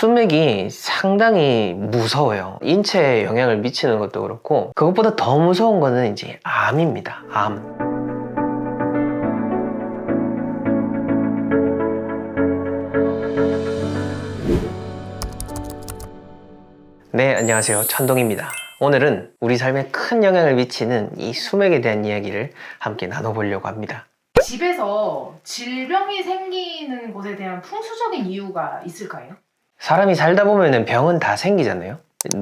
수맥이 상당히 무서워요. 인체에 영향을 미치는 것도 그렇고, 그것보다 더 무서운 거는 이제 암입니다. 암. 네, 안녕하세요. 천동입니다. 오늘은 우리 삶에 큰 영향을 미치는 이 수맥에 대한 이야기를 함께 나눠보려고 합니다. 집에서 질병이 생기는 것에 대한 풍수적인 이유가 있을까요? 사람이 살다 보면은 병은 다 생기잖아요.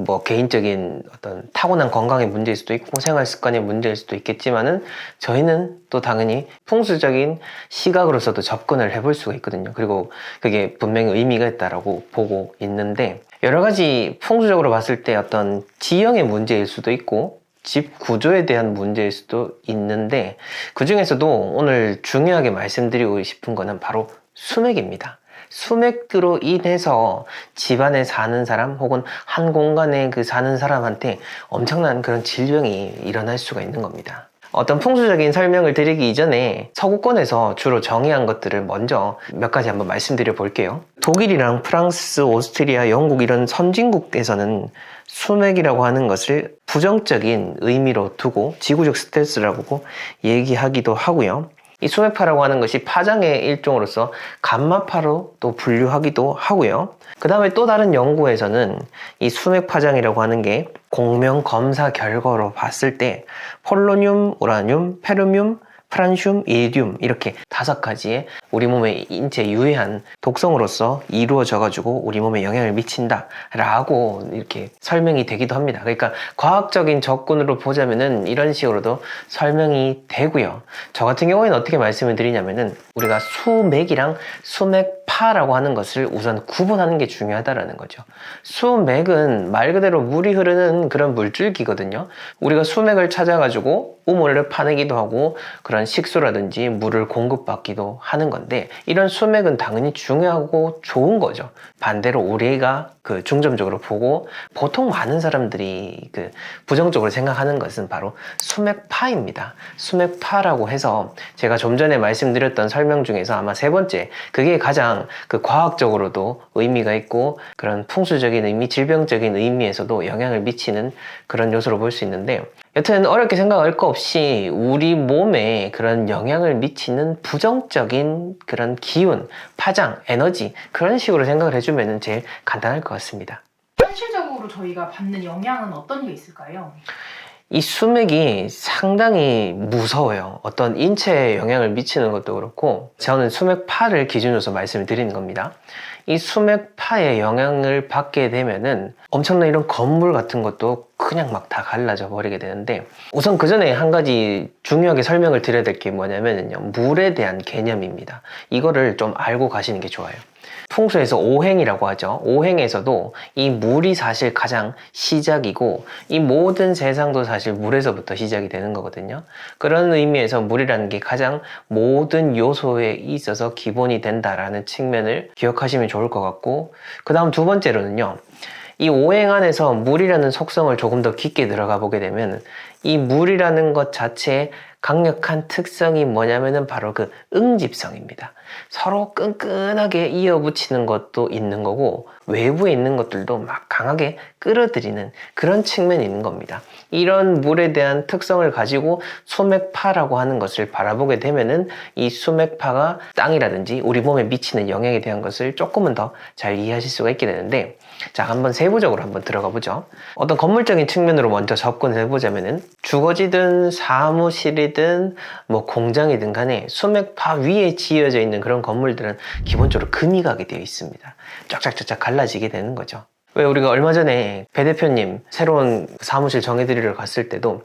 뭐 개인적인 어떤 타고난 건강의 문제일 수도 있고 생활 습관의 문제일 수도 있겠지만은 저희는 또 당연히 풍수적인 시각으로서도 접근을 해볼 수가 있거든요. 그리고 그게 분명히 의미가 있다라고 보고 있는데, 여러 가지 풍수적으로 봤을 때 어떤 지형의 문제일 수도 있고 집 구조에 대한 문제일 수도 있는데, 그 중에서도 오늘 중요하게 말씀드리고 싶은 거는 바로 수맥입니다. 수맥으로 인해서 집안에 사는 사람 혹은 한 공간에 사는 사람한테 엄청난 그런 질병이 일어날 수가 있는 겁니다. 어떤 풍수적인 설명을 드리기 이전에 서구권에서 주로 정의한 것들을 먼저 몇 가지 한번 말씀드려 볼게요. 독일이랑 프랑스, 오스트리아, 영국 이런 선진국에서는 수맥이라고 하는 것을 부정적인 의미로 두고 지구적 스트레스라고 얘기하기도 하고요. 이 수맥파라고 하는 것이 파장의 일종으로서 감마파로 또 분류하기도 하고요. 그 다음에 또 다른 연구에서는 이 수맥파장이라고 하는 게 공명 검사 결과로 봤을 때 폴로늄, 우라늄, 페르뮴, 프란슘, 이리듐 이렇게 5가지의 우리 몸에 인체에 유해한 독성으로서 이루어져 가지고 우리 몸에 영향을 미친다 라고 이렇게 설명이 되기도 합니다. 그러니까 과학적인 접근으로 보자면은 이런 식으로도 설명이 되고요. 저 같은 경우에는 어떻게 말씀을 드리냐면은 우리가 수맥이랑 수맥파라고 하는 것을 우선 구분하는 게 중요하다라는 거죠. 수맥은 말 그대로 물이 흐르는 그런 물줄기거든요. 우리가 수맥을 찾아가지고 우물을 파내기도 하고 그런 식수라든지 물을 공급받기도 하는 건데, 이런 수맥은 당연히 중요하고 좋은 거죠. 반대로 우리가 중점적으로 보고 보통 많은 사람들이 부정적으로 생각하는 것은 바로 수맥파입니다. 수맥파라고 해서 제가 좀 전에 말씀드렸던 설명 중에서 아마 3번째, 그게 가장 과학적으로도 의미가 있고 그런 풍수적인 의미, 질병적인 의미에서도 영향을 미치는 그런 요소로 볼 수 있는데, 여튼 어렵게 생각할 거 없이 우리 몸에 그런 영향을 미치는 부정적인 그런 기운, 파장, 에너지, 그런 식으로 생각을 해주면 제일 간단할 것 같습니다. 현실적으로 저희가 받는 영향은 어떤 게 있을까요? 이 수맥이 상당히 무서워요. 어떤 인체에 영향을 미치는 것도 그렇고, 저는 수맥파를 기준으로서 말씀을 드리는 겁니다. 이 수맥파의 영향을 받게 되면은 엄청난 이런 건물 같은 것도 그냥 막 다 갈라져 버리게 되는데, 우선 그 전에 한 가지 중요하게 설명을 드려야 될 게 뭐냐면요, 물에 대한 개념입니다. 이거를 좀 알고 가시는 게 좋아요. 풍수에서 오행이라고 하죠. 오행에서도 이 물이 사실 가장 시작이고, 이 모든 세상도 사실 물에서부터 시작이 되는 거거든요. 그런 의미에서 물이라는 게 가장 모든 요소에 있어서 기본이 된다라는 측면을 기억하시면 좋을 것 같고, 그 다음 2번째로는요, 이 오행 안에서 물이라는 속성을 조금 더 깊게 들어가 보게 되면, 이 물이라는 것 자체의 강력한 특성이 뭐냐면은 바로 응집성입니다. 서로 끈끈하게 이어붙이는 것도 있는 거고, 외부에 있는 것들도 막 강하게 끌어들이는 그런 측면이 있는 겁니다. 이런 물에 대한 특성을 가지고 수맥파라고 하는 것을 바라보게 되면은 이 수맥파가 땅이라든지 우리 몸에 미치는 영향에 대한 것을 조금은 더 잘 이해하실 수가 있게 되는데, 자, 한번 세부적으로 한번 들어가 보죠. 어떤 건물적인 측면으로 먼저 접근해 보자면은, 주거지든 사무실이든 뭐 공장이든 간에 수맥파 위에 지어져 있는 그런 건물들은 기본적으로 금이 가게 되어 있습니다. 쫙쫙쫙쫙 갈라지게 되는 거죠. 왜 우리가 얼마 전에 배 대표님 새로운 사무실 정해드리러 갔을 때도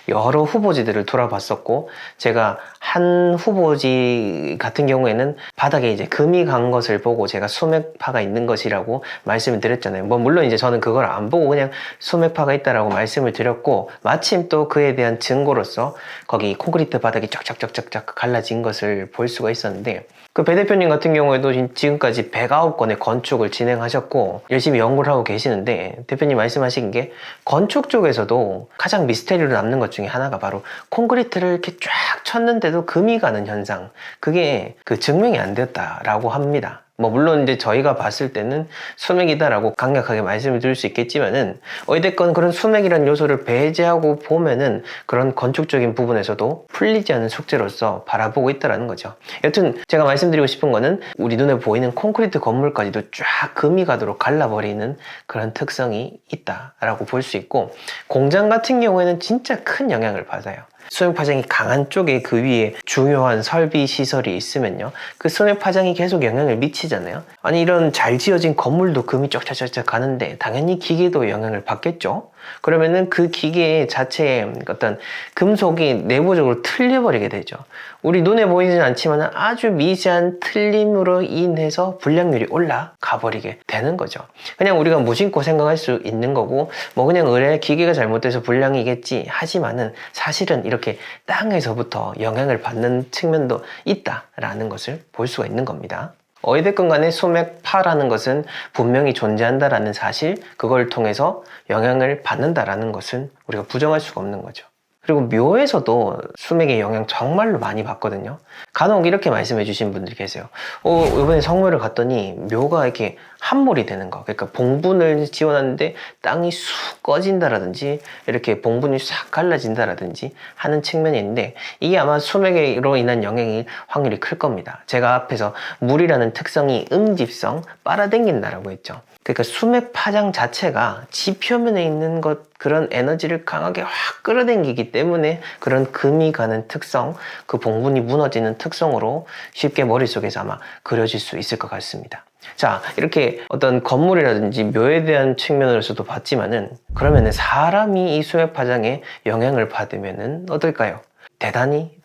여러 후보지들을 돌아봤었고, 제가 한 후보지 같은 경우에는 바닥에 이제 금이 간 것을 보고 제가 수맥파가 있는 것이라고 말씀을 드렸잖아요. 뭐 물론 이제 저는 그걸 안 보고 그냥 수맥파가 있다라고 말씀을 드렸고, 마침 또 그에 대한 증거로서 거기 콘크리트 바닥이 쫙쫙쫙쫙 갈라진 것을 볼 수가 있었는데, 배 대표님 같은 경우에도 지금까지 109건의 건축을 진행하셨고 열심히 연구를 하고 계시는데, 대표님 말씀하신 게 건축 쪽에서도 가장 미스테리로 남는 것 중에 하나가 바로 콘크리트를 이렇게 쫙 쳤는데도 금이 가는 현상, 그게 증명이 안 되었다라고 합니다. 뭐 물론 이제 저희가 봤을 때는 수맥이다라고 강력하게 말씀을 드릴 수 있겠지만은 어찌됐건 그런 수맥이라는 요소를 배제하고 보면은 그런 건축적인 부분에서도 풀리지 않은 숙제로서 바라보고 있다라는 거죠. 여튼 제가 말씀드리고 싶은 거는 우리 눈에 보이는 콘크리트 건물까지도 쫙 금이 가도록 갈라버리는 그런 특성이 있다라고 볼 수 있고, 공장 같은 경우에는 진짜 큰 영향을 받아요. 수맥 파장이 강한 쪽에 그 위에 중요한 설비 시설이 있으면요, 그 수맥 파장이 계속 영향을 미치잖아요. 아니 이런 잘 지어진 건물도 금이 쫙쫙쫙 가는데 당연히 기계도 영향을 받겠죠. 그러면은 그 기계 자체의 어떤 금속이 내부적으로 틀려버리게 되죠. 우리 눈에 보이진 않지만 아주 미세한 틀림으로 인해서 불량률이 올라가 버리게 되는 거죠. 그냥 우리가 무심코 생각할 수 있는 거고, 뭐 그냥 의뢰 기계가 잘못돼서 불량이겠지 하지만은 사실은 이렇게 땅에서부터 영향을 받는 측면도 있다라는 것을 볼 수가 있는 겁니다. 어찌됐건 간에 수맥파라는 것은 분명히 존재한다라는 사실, 그걸 통해서 영향을 받는다라는 것은 우리가 부정할 수가 없는 거죠. 그리고 묘에서도 수맥의 영향 정말로 많이 받거든요. 간혹 이렇게 말씀해 주신 분들이 계세요. 이번에 성묘를 갔더니 묘가 이렇게 함몰이 되는 거, 그러니까 봉분을 지어놨는데 땅이 쑥 꺼진다라든지 이렇게 봉분이 싹 갈라진다라든지 하는 측면이 있는데, 이게 아마 수맥으로 인한 영향이 확률이 클 겁니다. 제가 앞에서 물이라는 특성이 응집성, 빨아당긴다라고 했죠. 그러니까 수맥 파장 자체가 지표면에 있는 그런 에너지를 강하게 확 끌어당기기 때문에 그런 금이 가는 특성, 그 봉분이 무너지는 특성으로 쉽게 머릿속에서 아마 그려질 수 있을 것 같습니다. 자, 이렇게 어떤 건물이라든지 묘에 대한 측면으로서도 봤지만은, 그러면은 사람이 이 수맥 파장에 영향을 받으면은 어떨까요? 대단히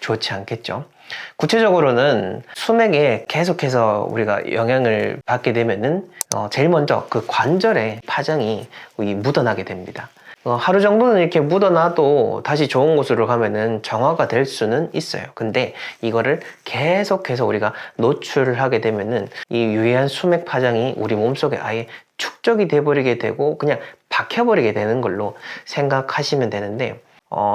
좋지 않겠죠. 구체적으로는 수맥에 계속해서 우리가 영향을 받게 되면은 제일 먼저 그 관절에 파장이 묻어나게 됩니다. 하루 정도는 이렇게 묻어놔도 다시 좋은 곳으로 가면은 정화가 될 수는 있어요. 근데 이거를 계속해서 우리가 노출을 하게 되면은 이 유해한 수맥 파장이 우리 몸속에 아예 축적이 돼버리게 되고 그냥 박혀버리게 되는 걸로 생각하시면 되는데,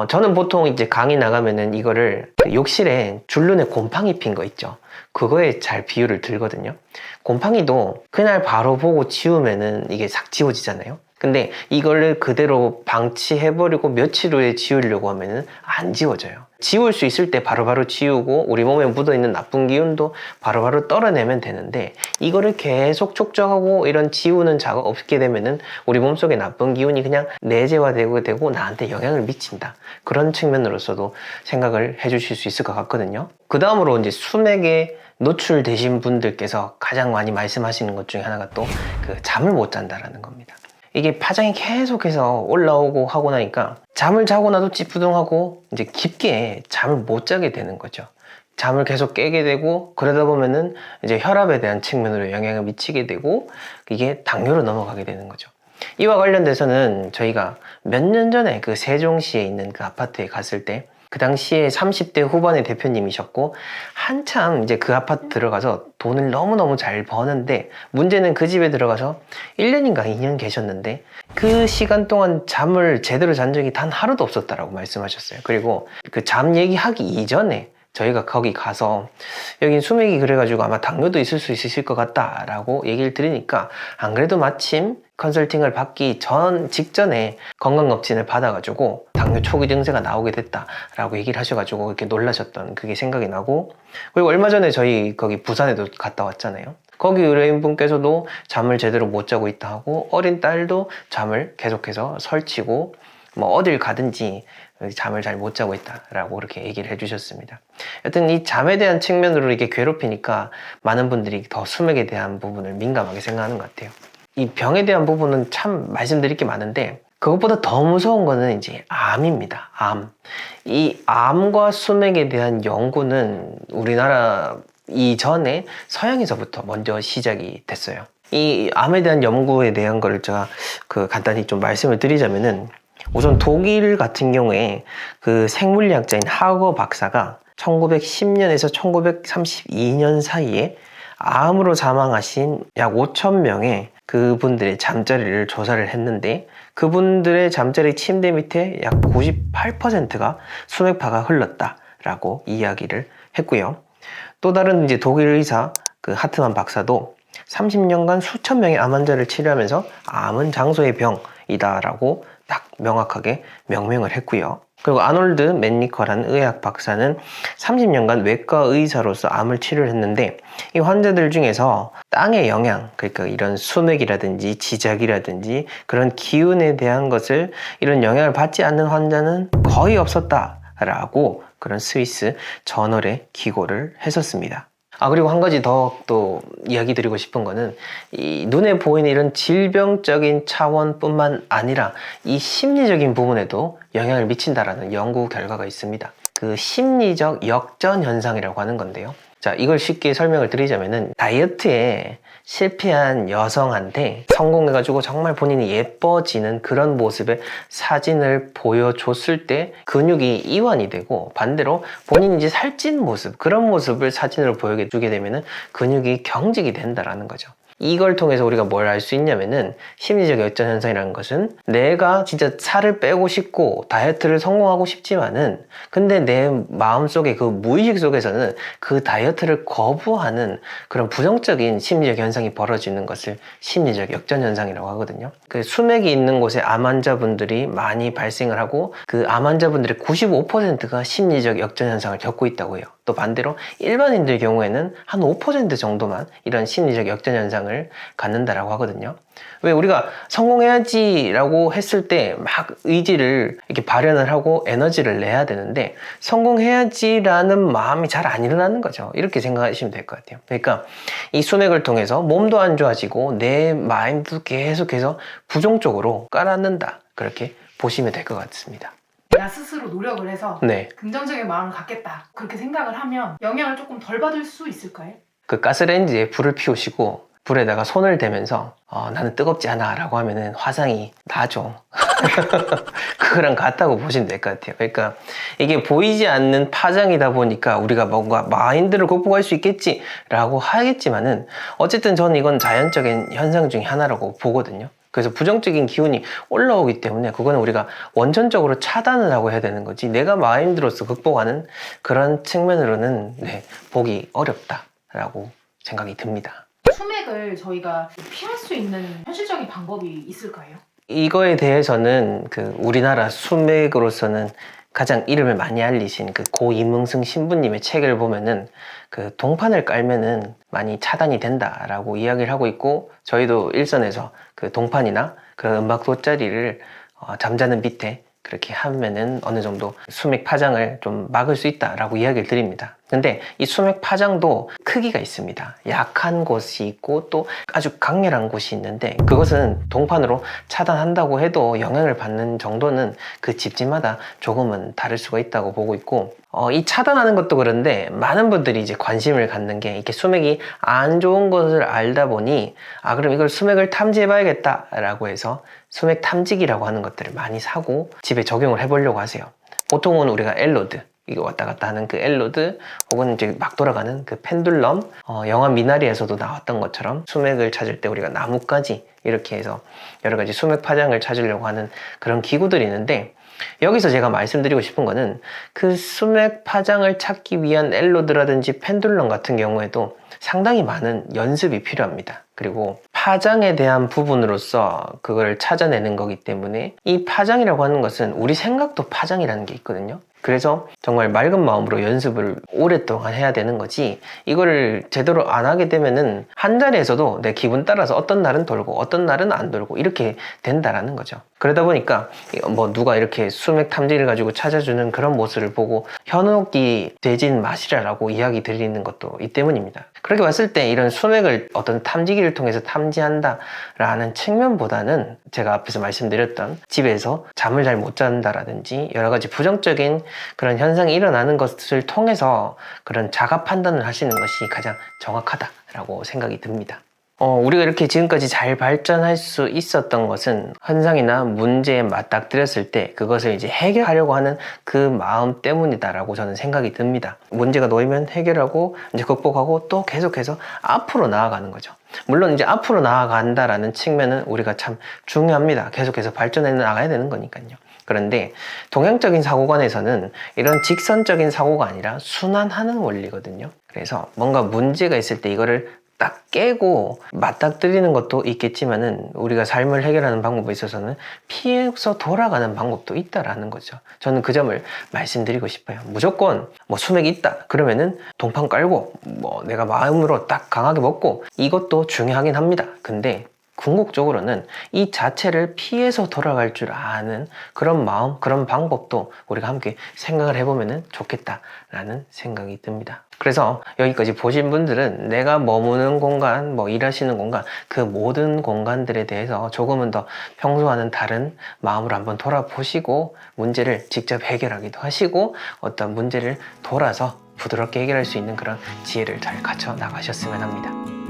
저는 보통 이제 강의 나가면은 이거를 욕실에 줄눈에 곰팡이 핀 거 있죠. 그거에 잘 비유를 들거든요. 곰팡이도 그날 바로 보고 지우면은 이게 싹 지워지잖아요. 근데 이거를 그대로 방치해버리고 며칠 후에 지우려고 하면은 안 지워져요. 지울 수 있을 때 바로바로 지우고 우리 몸에 묻어있는 나쁜 기운도 바로바로 떨어내면 되는데, 이거를 계속 촉적하고 이런 지우는 작업 없게 되면은 우리 몸속에 나쁜 기운이 그냥 내재화되고 나한테 영향을 미친다. 그런 측면으로서도 생각을 해주실 수 있을 것 같거든요. 그 다음으로 이제 수맥에 노출되신 분들께서 가장 많이 말씀하시는 것 중에 하나가 또 그 잠을 못 잔다라는 겁니다. 이게 파장이 계속해서 올라오고 하고 나니까 잠을 자고 나도 찌뿌둥하고 이제 깊게 잠을 못 자게 되는 거죠. 잠을 계속 깨게 되고, 그러다 보면은 이제 혈압에 대한 측면으로 영향을 미치게 되고 이게 당뇨로 넘어가게 되는 거죠. 이와 관련돼서는 저희가 몇 년 전에 그 세종시에 있는 그 아파트에 갔을 때, 그 당시에 30대 후반의 대표님이셨고 한참 이제 그 아파트 들어가서 돈을 너무너무 잘 버는데, 문제는 그 집에 들어가서 1년인가 2년 계셨는데 그 시간 동안 잠을 제대로 잔 적이 단 하루도 없었다라고 말씀하셨어요. 그리고 그 잠 얘기하기 이전에 저희가 거기 가서 여긴 수맥이 그래가지고 아마 당뇨도 있을 수 있으실 것 같다 라고 얘기를 드리니까, 안 그래도 마침 컨설팅을 받기 직전에 건강검진을 받아가지고 당뇨 초기 증세가 나오게 됐다라고 얘기를 하셔가지고 이렇게 놀라셨던 그게 생각이 나고, 그리고 얼마 전에 저희 거기 부산에도 갔다 왔잖아요. 거기 의뢰인분께서도 잠을 제대로 못 자고 있다 하고, 어린 딸도 잠을 계속해서 설치고 뭐 어딜 가든지 잠을 잘 못 자고 있다라고 그렇게 얘기를 해주셨습니다. 여튼 이 잠에 대한 측면으로 이렇게 괴롭히니까 많은 분들이 더 수맥에 대한 부분을 민감하게 생각하는 것 같아요. 이 병에 대한 부분은 참 말씀드릴 게 많은데, 그것보다 더 무서운 거는 이제 암입니다. 암. 이 암과 수맥에 대한 연구는 우리나라 이전에 서양에서부터 먼저 시작이 됐어요. 이 암에 대한 연구에 대한 거를 제가 간단히 좀 말씀을 드리자면은, 우선 독일 같은 경우에 그 생물리학자인 하거 박사가 1910년에서 1932년 사이에 암으로 사망하신 약 5,000명의 그분들의 잠자리를 조사를 했는데, 그분들의 잠자리 침대 밑에 약 98%가 수맥파가 흘렀다라고 이야기를 했고요. 또 다른 이제 독일 의사 그 하트만 박사도 30년간 수천 명의 암 환자를 치료하면서 암은 장소의 병이다라고 딱 명확하게 명명을 했고요. 그리고 아놀드 맨니커라는 의학 박사는 30년간 외과 의사로서 암을 치료를 했는데 이 환자들 중에서 땅의 영향, 그러니까 이런 수맥이라든지 지작이라든지 그런 기운에 대한 것을 이런 영향을 받지 않는 환자는 거의 없었다라고 그런 스위스 저널에 기고를 했었습니다. 그리고 한 가지 더 또 이야기 드리고 싶은 거는 이 눈에 보이는 이런 질병적인 차원뿐만 아니라 이 심리적인 부분에도 영향을 미친다라는 연구 결과가 있습니다. 그 심리적 역전 현상이라고 하는 건데요. 자, 이걸 쉽게 설명을 드리자면은 다이어트에 실패한 여성한테 성공해가지고 정말 본인이 예뻐지는 그런 모습의 사진을 보여줬을 때 근육이 이완이 되고, 반대로 본인이 이제 살찐 모습, 그런 모습을 사진으로 보여주게 되면은 근육이 경직이 된다라는 거죠. 이걸 통해서 우리가 뭘 알 수 있냐면은 심리적 역전 현상이라는 것은 내가 진짜 살을 빼고 싶고 다이어트를 성공하고 싶지만은 근데 내 마음속에 그 무의식 속에서는 그 다이어트를 거부하는 그런 부정적인 심리적 현상이 벌어지는 것을 심리적 역전 현상이라고 하거든요. 그 수맥이 있는 곳에 암 환자분들이 많이 발생을 하고 그 암 환자분들의 95%가 심리적 역전 현상을 겪고 있다고 해요. 또 반대로 일반인들 경우에는 한 5% 정도만 이런 심리적 역전 현상을 갖는다라고 하거든요. 왜 우리가 성공해야지 라고 했을 때 막 의지를 이렇게 발현을 하고 에너지를 내야 되는데 성공해야지 라는 마음이 잘 안 일어나는 거죠. 이렇게 생각하시면 될 것 같아요. 그러니까 이 수맥을 통해서 몸도 안 좋아지고 내 마음도 계속해서 부정적으로 깔아앉는다, 그렇게 보시면 될 것 같습니다. 내가 스스로 노력을 해서 네. 긍정적인 마음을 갖겠다, 그렇게 생각을 하면 영향을 조금 덜 받을 수 있을까요? 그 가스레인지에 불을 피우시고 불에다가 손을 대면서 나는 뜨겁지 않아 라고 하면은 화상이 나죠. 그거랑 같다고 보시면 될 것 같아요. 그러니까 이게 보이지 않는 파장이다 보니까 우리가 뭔가 마인드를 극복할 수 있겠지 라고 하겠지만은 어쨌든 저는 이건 자연적인 현상 중에 하나라고 보거든요. 그래서 부정적인 기운이 올라오기 때문에 그거는 우리가 원천적으로 차단을 하고 해야 되는 거지, 내가 마인드로서 극복하는 그런 측면으로는 보기 어렵다라고 생각이 듭니다. 수맥을 저희가 피할 수 있는 현실적인 방법이 있을까요? 이거에 대해서는 그 우리나라 수맥으로서는 가장 이름을 많이 알리신 그 고 이문승 신부님의 책을 보면은 그 동판을 깔면은 많이 차단이 된다라고 이야기를 하고 있고, 저희도 일선에서 그 동판이나 그런 음악 돗자리를 잠자는 밑에 그렇게 하면은 어느 정도 수맥 파장을 좀 막을 수 있다라고 이야기를 드립니다. 근데 이 수맥 파장도 크기가 있습니다. 약한 곳이 있고 또 아주 강렬한 곳이 있는데, 그것은 동판으로 차단한다고 해도 영향을 받는 정도는 그 집집마다 조금은 다를 수가 있다고 보고 있고, 이 차단하는 것도 그런데 많은 분들이 이제 관심을 갖는 게, 이렇게 수맥이 안 좋은 것을 알다 보니 그럼 이걸 수맥을 탐지해 봐야겠다 라고 해서 수맥 탐지기라고 하는 것들을 많이 사고 집에 적용을 해보려고 하세요. 보통은 우리가 엘로드, 이거 왔다 갔다 하는 그 엘로드, 혹은 이제 막 돌아가는 그 펜듈럼, 영화 미나리에서도 나왔던 것처럼 수맥을 찾을 때 우리가 나뭇가지 이렇게 해서 여러 가지 수맥 파장을 찾으려고 하는 그런 기구들이 있는데, 여기서 제가 말씀드리고 싶은 거는 그 수맥 파장을 찾기 위한 엘로드라든지 펜듈럼 같은 경우에도 상당히 많은 연습이 필요합니다. 그리고 파장에 대한 부분으로서 그걸 찾아내는 거기 때문에 이 파장이라고 하는 것은 우리 생각도 파장이라는 게 있거든요. 그래서 정말 맑은 마음으로 연습을 오랫동안 해야 되는 거지, 이거를 제대로 안 하게 되면은 한 자리에서도 내 기분 따라서 어떤 날은 돌고 어떤 날은 안 돌고 이렇게 된다라는 거죠. 그러다 보니까 뭐 누가 이렇게 수맥 탐지를 가지고 찾아주는 그런 모습을 보고 현혹이 되진 마시라라고 이야기 드리는 것도 이 때문입니다. 그렇게 봤을 때 이런 수맥을 어떤 탐지기를 통해서 탐지한다라는 측면보다는 제가 앞에서 말씀드렸던 집에서 잠을 잘 못 잔다라든지 여러 가지 부정적인 그런 현상이 일어나는 것을 통해서 그런 자가 판단을 하시는 것이 가장 정확하다라고 생각이 듭니다. 우리가 이렇게 지금까지 잘 발전할 수 있었던 것은 현상이나 문제에 맞닥뜨렸을 때 그것을 이제 해결하려고 하는 그 마음 때문이다라고 저는 생각이 듭니다. 문제가 놓이면 해결하고 이제 극복하고 또 계속해서 앞으로 나아가는 거죠. 물론 이제 앞으로 나아간다라는 측면은 우리가 참 중요합니다. 계속해서 발전해 나가야 되는 거니까요. 그런데 동양적인 사고관에서는 이런 직선적인 사고가 아니라 순환하는 원리거든요. 그래서 뭔가 문제가 있을 때 이거를 딱 깨고 맞닥뜨리는 것도 있겠지만은 우리가 삶을 해결하는 방법에 있어서는 피해서 돌아가는 방법도 있다라는 거죠. 저는 그 점을 말씀드리고 싶어요. 무조건 뭐 수맥이 있다 그러면은 동판 깔고 뭐 내가 마음으로 딱 강하게 먹고 이것도 중요하긴 합니다. 근데 궁극적으로는 이 자체를 피해서 돌아갈 줄 아는 그런 마음, 그런 방법도 우리가 함께 생각을 해보면 좋겠다라는 생각이 듭니다. 그래서 여기까지 보신 분들은 내가 머무는 공간, 뭐 일하시는 공간, 그 모든 공간들에 대해서 조금은 더 평소와는 다른 마음으로 한번 돌아보시고 문제를 직접 해결하기도 하시고 어떤 문제를 돌아서 부드럽게 해결할 수 있는 그런 지혜를 잘 갖춰 나가셨으면 합니다.